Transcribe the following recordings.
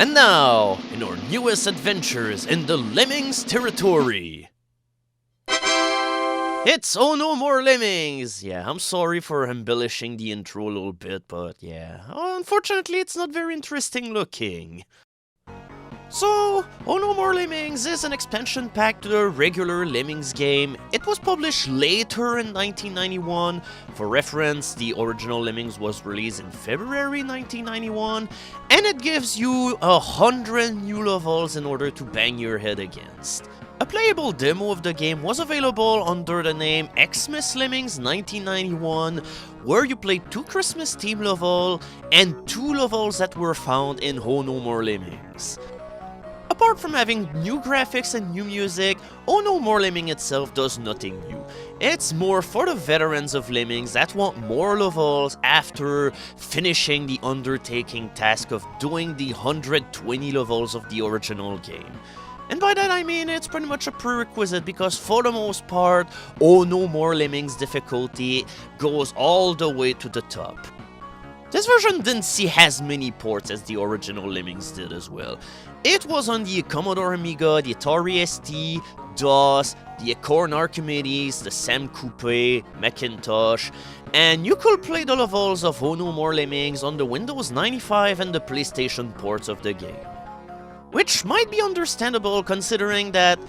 And now, in our newest adventures in the Lemmings territory. It's Oh No More Lemmings! Yeah, I'm sorry for embellishing the intro a little bit, but yeah. Unfortunately, it's not very interesting looking. So, Oh No More Lemmings is an expansion pack to the regular Lemmings game. It was published later in 1991. For reference, the original Lemmings was released in February 1991, and it gives you 100 new levels in order to bang your head against. A playable demo of the game was available under the name Xmas Lemmings 1991, where you played 2 Christmas theme levels and 2 levels that were found in Oh No More Lemmings. Apart from having new graphics and new music, Oh No More Lemming itself does nothing new. It's more for the veterans of Lemmings that want more levels after finishing the undertaking task of doing the 120 levels of the original game. And by that I mean it's pretty much a prerequisite because for the most part, Oh No More Lemmings difficulty goes all the way to the top. This version didn't see as many ports as the original Lemmings did as well. It was on the Commodore Amiga, the Atari ST, DOS, the Acorn Archimedes, the Sam Coupe, Macintosh, and you could play the levels of Oh No More Lemmings on the Windows 95 and the PlayStation ports of the game. Which might be understandable considering that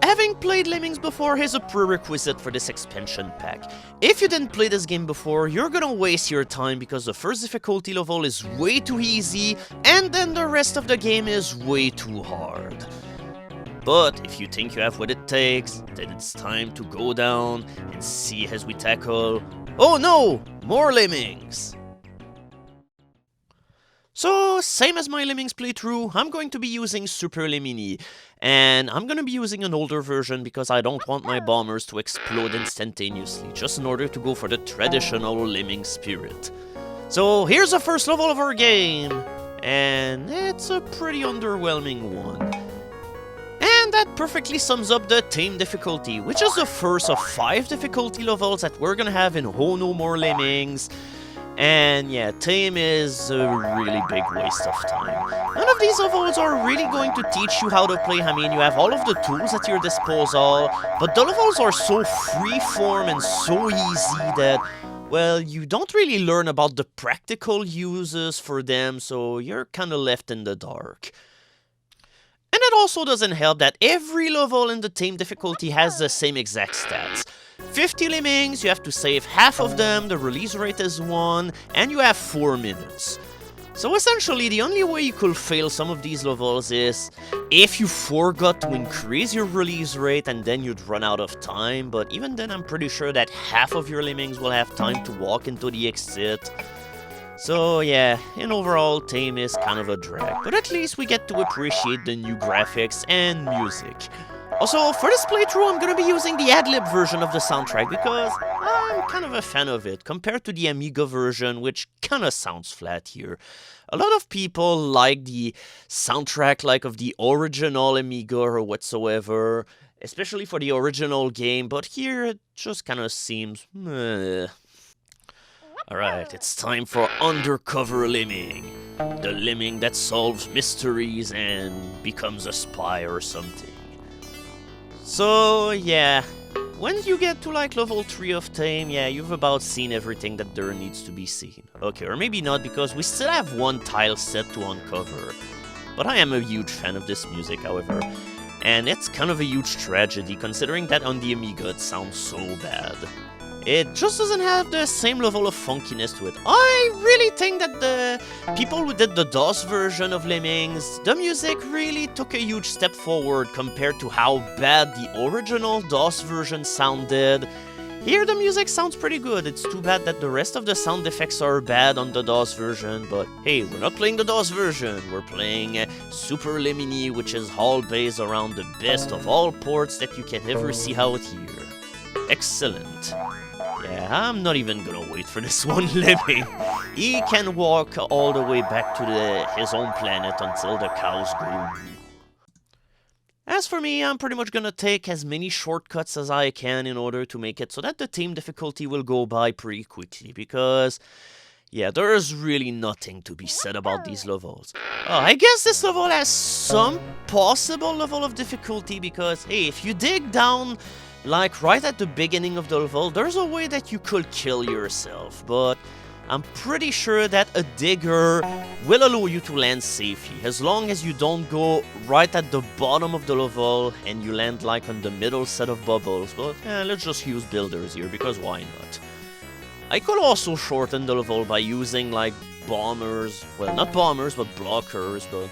having played Lemmings before is a prerequisite for this expansion pack. If you didn't play this game before, you're gonna waste your time because the first difficulty level is way too easy, and then the rest of the game is way too hard. But if you think you have what it takes, then it's time to go down and see as we tackle Oh No More Lemmings! So, same as my Lemmings playthrough, I'm going to be using Super Lemini, and I'm going to be using an older version because I don't want my bombers to explode instantaneously, just in order to go for the traditional Lemming spirit. So, here's the first level of our game, and it's a pretty underwhelming one. And that perfectly sums up the Tame difficulty, which is the first of 5 difficulty levels that we're going to have in Oh No More Lemmings. And yeah, Tame is a really big waste of time. None of these levels are really going to teach you how to play. I mean, you have all of the tools at your disposal, but the levels are so freeform and so easy that, well, you don't really learn about the practical uses for them, so you're kinda left in the dark. And it also doesn't help that every level in the Tame difficulty has the same exact stats. 50 lemmings, you have to save half of them, the release rate is 1, and you have 4 minutes. So essentially, the only way you could fail some of these levels is if you forgot to increase your release rate and then you'd run out of time, but even then I'm pretty sure that half of your lemmings will have time to walk into the exit. So yeah, in overall, Tame is kind of a drag, but at least we get to appreciate the new graphics and music. Also, for this playthrough, I'm gonna be using the ad-lib version of the soundtrack because I'm kind of a fan of it, compared to the Amiga version, which kinda sounds flat here. A lot of people like the soundtrack like of the original Amiga or whatsoever, especially for the original game, but here it just kinda seems meh. Alright, it's time for Undercover Lemming. The lemming that solves mysteries and becomes a spy or something. So, yeah, when you get to like level 3 of Tame, yeah, you've about seen everything that there needs to be seen. Okay, or maybe not, because we still have one tile set to uncover. But I am a huge fan of this music, however. And it's kind of a huge tragedy, considering that on the Amiga it sounds so bad. It just doesn't have the same level of funkiness to it. I really think that the people who did the DOS version of Lemmings, the music really took a huge step forward compared to how bad the original DOS version sounded. Here the music sounds pretty good. It's too bad that the rest of the sound effects are bad on the DOS version, but hey, we're not playing the DOS version. We're playing Super Lemini, which is all based around the best of all ports that you can ever see out here. Excellent. Yeah, I'm not even gonna wait for this one lemming. He can walk all the way back to his own planet until the cows go. As for me, I'm pretty much gonna take as many shortcuts as I can in order to make it so that the Tame difficulty will go by pretty quickly, because Yeah, there's really nothing to be said about these levels. I guess this level has some possible level of difficulty because, hey, if you dig down, like right at the beginning of the level, there's a way that you could kill yourself, but I'm pretty sure that a digger will allow you to land safely, as long as you don't go right at the bottom of the level and you land like on the middle set of bubbles, but let's just use builders here, because why not? I could also shorten the level by using like bombers, well not bombers but blockers, but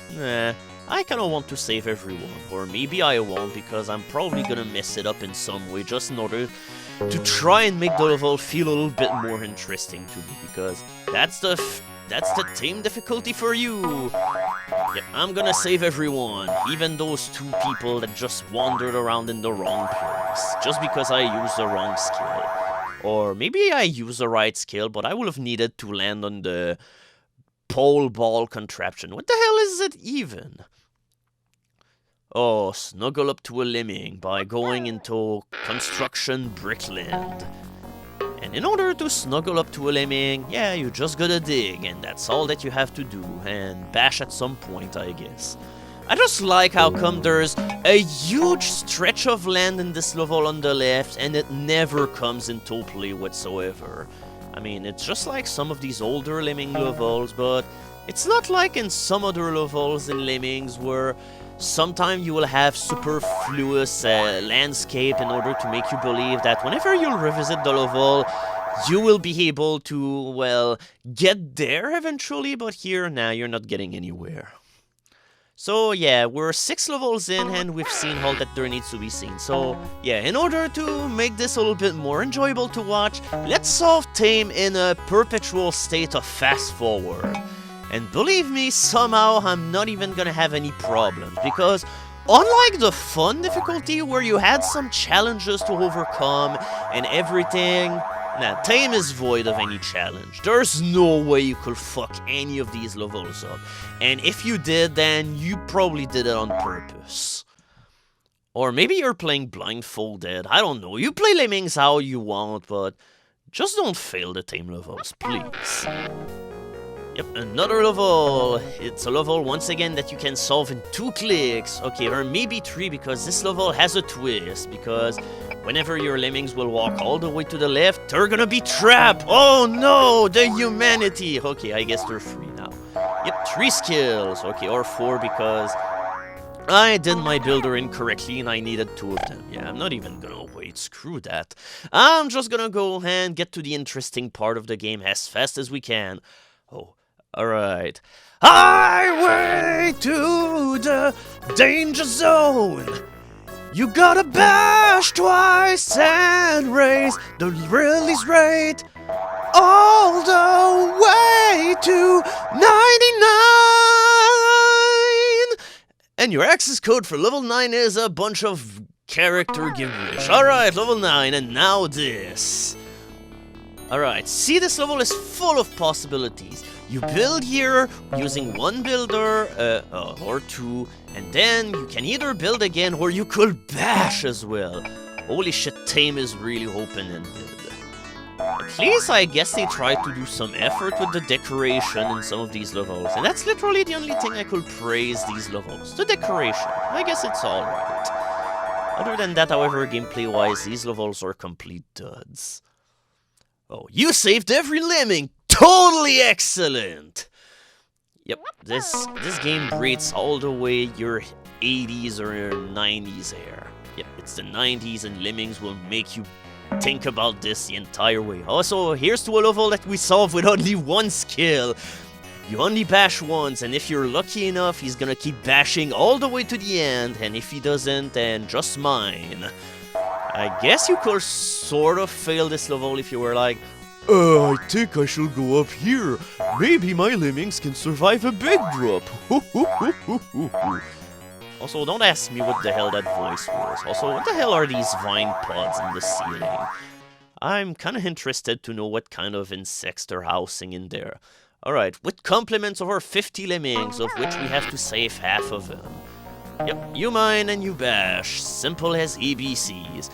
I kinda want to save everyone, or maybe I won't because I'm probably gonna mess it up in some way just in order to try and make the level feel a little bit more interesting to me, because that's the Tame difficulty for you. Yep, I'm gonna save everyone, even those two people that just wandered around in the wrong place, just because I used the wrong skill. Or maybe I used the right skill, but I would have needed to land on the pole ball contraption. What the hell is it even? Oh, snuggle up to a lemming by going into construction brickland. And in order to snuggle up to a lemming, yeah, you just gotta dig, and that's all that you have to do, and bash at some point, I guess. I just like how come there's a huge stretch of land in this level on the left, and it never comes into play whatsoever. I mean, it's just like some of these older Lemming levels, but it's not like in some other levels in Lemmings where sometimes you will have superfluous landscape in order to make you believe that whenever you'll revisit the level, you will be able to, well, get there eventually, but here, nah, you're not getting anywhere. So yeah, we're 6 levels in and we've seen all that there needs to be seen. So yeah, in order to make this a little bit more enjoyable to watch, let's solve Tame in a perpetual state of fast forward. And believe me, somehow I'm not even gonna have any problems, because unlike the fun difficulty where you had some challenges to overcome and everything, nah, Tame is void of any challenge. There's no way you could fuck any of these levels up. And if you did, then you probably did it on purpose. Or maybe you're playing blindfolded, I don't know. You play Lemmings how you want, but just don't fail the Tame levels, please. Yep, another level. It's a level, once again, that you can solve in 2 clicks. Okay, or maybe 3, because this level has a twist, because whenever your lemmings will walk all the way to the left, they're gonna be trapped! Oh no, the humanity! Okay, I guess they're free now. Yep, 3 skills. Okay, or 4, because I did my builder incorrectly and I needed 2 of them. Yeah, I'm not even gonna wait, screw that. I'm just gonna go and get to the interesting part of the game as fast as we can. Oh, alright. Highway to the danger zone! You gotta bash twice and raise the release rate all the way to 99! And your access code for level 9 is a bunch of character gibberish. Alright, level 9, and now this. Alright, see, this level is full of possibilities. You build here using 1 builder, or 2, and then you can either build again or you could bash as well. Holy shit, Tame is really open-ended. At least I guess they tried to do some effort with the decoration in some of these levels, and that's literally the only thing I could praise these levels. The decoration. I guess it's alright. Other than that, however, gameplay-wise, these levels are complete duds. Oh, you saved every lemming! Totally excellent! Yep, this game breathes all the way your 80s or your 90s air. Yep, it's the 90s and lemmings will make you think about this the entire way. Also, here's to a level that we solve with only 1 skill. You only bash once, and if you're lucky enough, he's gonna keep bashing all the way to the end, and if he doesn't, then just mine. I guess you could sort of fail this level if you were like, I think I shall go up here. Maybe my lemmings can survive a big drop. Also, don't ask me what the hell that voice was. Also, what the hell are these vine pods in the ceiling? I'm kinda interested to know what kind of insects they're housing in there. Alright, with compliments of our 50 lemmings, of which we have to save half of them. Yep, you mine and you bash. Simple as ABCs.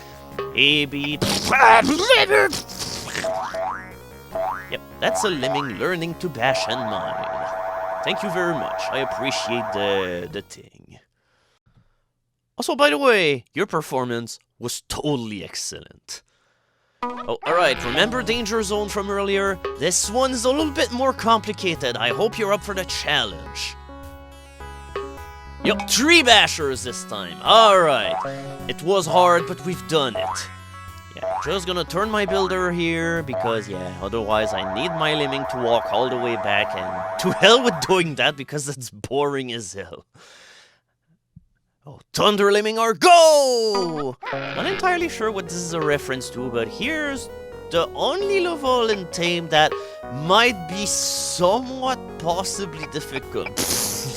A, B... Yep, That's a lemming learning to bash and mine. Thank you very much. I appreciate the thing. Also, by the way, your performance was totally excellent. Oh, alright, remember Danger Zone from earlier? This one's a little bit more complicated. I hope you're up for the challenge. Yup, 3 bashers this time. Alright. It was hard, but we've done it. Yeah, just gonna turn my builder here, because, yeah, otherwise I need my lemming to walk all the way back, and to hell with doing that, because it's boring as hell. Oh, Thunder Lemming or go! Not entirely sure what this is a reference to, but here's the only level in Tame that might be somewhat possibly difficult.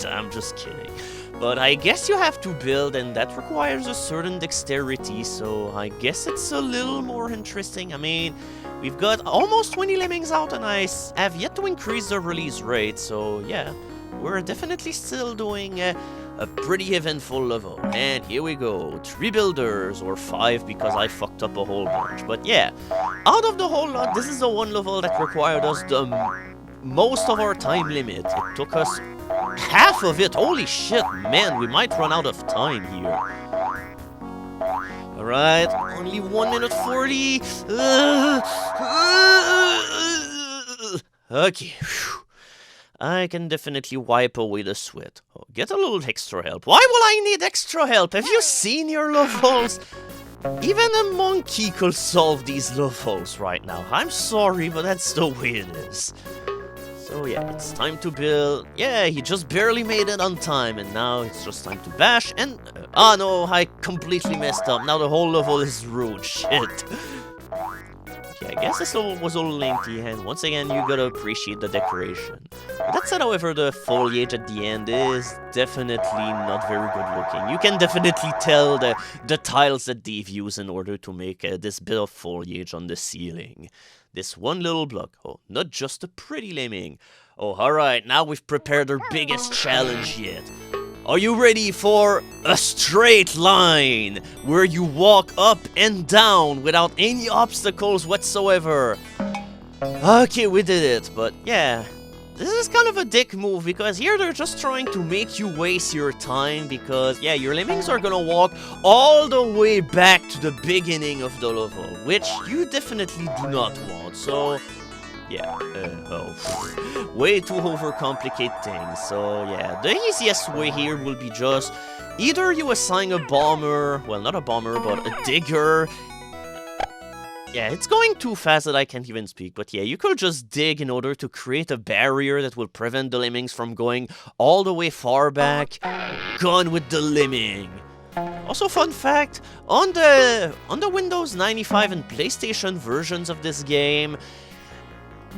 I'm just kidding. But I guess you have to build, and that requires a certain dexterity, so I guess it's a little more interesting. I mean, we've got almost 20 lemmings out, and I have yet to increase the release rate, so yeah, we're definitely still doing a pretty eventful level. And here we go, 3 builders, or 5 because I fucked up a whole bunch. But yeah, out of the whole lot, this is the one level that required us the most of our time limit. It took us half of it. Holy shit, man, we might run out of time here. Alright, only 1 minute 40. Okay, whew. I can definitely wipe away the sweat. Oh, get a little extra help. Why will I need extra help? Have you seen your levels? Even a monkey could solve these levels right now. I'm sorry, but that's the way it is. So yeah, it's time to build. Yeah, he just barely made it on time, and now it's just time to bash. And oh no, I completely messed up. Now the whole level is ruined. Shit. Okay, I guess this level was a little lengthy, and once again, you gotta appreciate the decoration. That said, however, the foliage at the end is definitely not very good looking. You can definitely tell the tiles that they've used in order to make this bit of foliage on the ceiling. This one little block. Oh, not just a pretty lemming. Oh, alright, now we've prepared our biggest challenge yet. Are you ready for a straight line, where you walk up and down without any obstacles whatsoever? Okay, we did it, but yeah, this is kind of a dick move, because here they're just trying to make you waste your time, because yeah, your lemmings are gonna walk all the way back to the beginning of the level, which you definitely do not want, so yeah, way too overcomplicate things. So yeah, the easiest way here will be just either you assign a bomber, well, not a bomber, but a digger. Yeah, it's going too fast that I can't even speak, but yeah, you could just dig in order to create a barrier that will prevent the lemmings from going all the way far back. Gone with the lemming. Also, fun fact, on the Windows 95 and PlayStation versions of this game,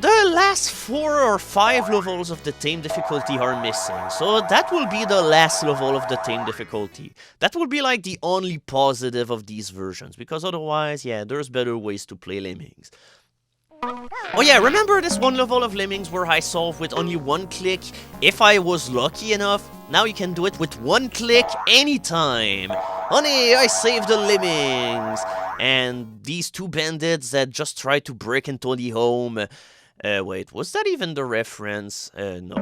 the last 4 or 5 levels of the Tame difficulty are missing, so that will be the last level of the Tame difficulty. That will be like the only positive of these versions, because otherwise, yeah, there's better ways to play lemmings. Oh yeah, remember this one level of lemmings where I solved with only 1 click if I was lucky enough? Now you can do it with 1 click anytime. Honey, I saved the lemmings! And these 2 bandits that just tried to break into the home. Wait, was that even the reference? No,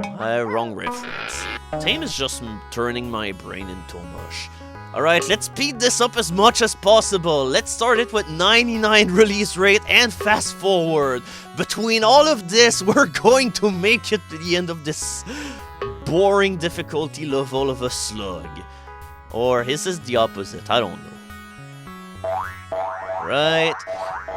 wrong reference. Tame is just turning my brain into mush. Alright, let's speed this up as much as possible. Let's start it with 99 release rate and fast forward. Between all of this, we're going to make it to the end of this boring difficulty level of a slug. Or is this the opposite? I don't know. Right.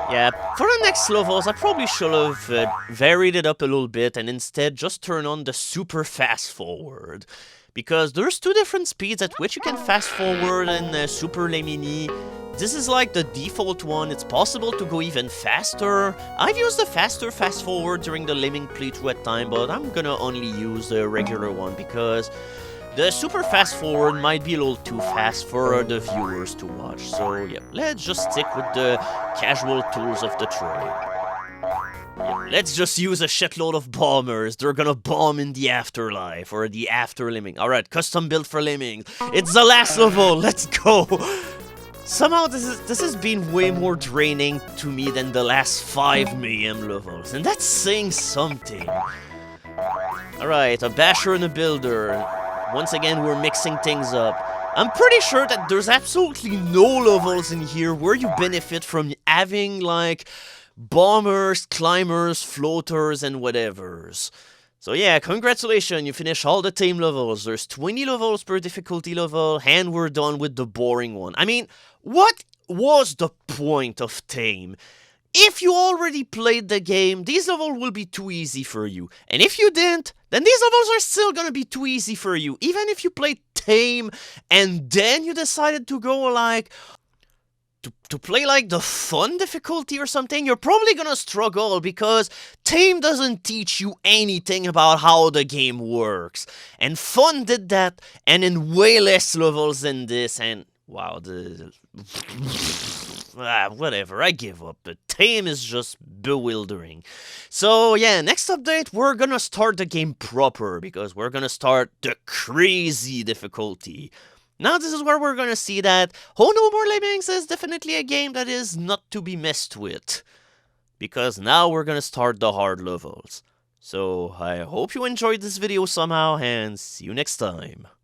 Yeah, for the next levels, I probably should have varied it up a little bit and instead just turn on the super fast forward. Because there's 2 different speeds at which you can fast forward in Super Lemmini. This is like the default one. It's possible to go even faster. I've used the faster fast forward during the lemming playthrough at time, but I'm gonna only use the regular one because the super fast forward might be a little too fast for the viewers to watch. So yeah, let's just stick with the casual tools of the trade. Yeah, let's just use a shitload of bombers. They're gonna bomb in the afterlife, or the after lemming. Alright, custom built for lemmings. It's the last level, let's go! Somehow this has been way more draining to me than the last 5 mayhem levels, and that's saying something. Alright, a basher and a builder. Once again, we're mixing things up. I'm pretty sure that there's absolutely no levels in here where you benefit from having, like, bombers, climbers, floaters, and whatevers. So yeah, congratulations, you finished all the Tame levels. There's 20 levels per difficulty level, and we're done with the boring one. I mean, what was the point of Tame? If you already played the game, these levels will be too easy for you. And if you didn't, then these levels are still gonna be too easy for you. Even if you played Tame, and then you decided to go, like, to play, like, the fun difficulty or something, you're probably gonna struggle because Tame doesn't teach you anything about how the game works. And Fun did that, and in way less levels than this, and wow, whatever, I give up. The Tame is just bewildering. So yeah, next update, we're gonna start the game proper, because we're gonna start the crazy difficulty. Now this is where we're gonna see that Oh No More Lemmings is definitely a game that is not to be messed with. Because now we're gonna start the hard levels. So I hope you enjoyed this video somehow, and see you next time.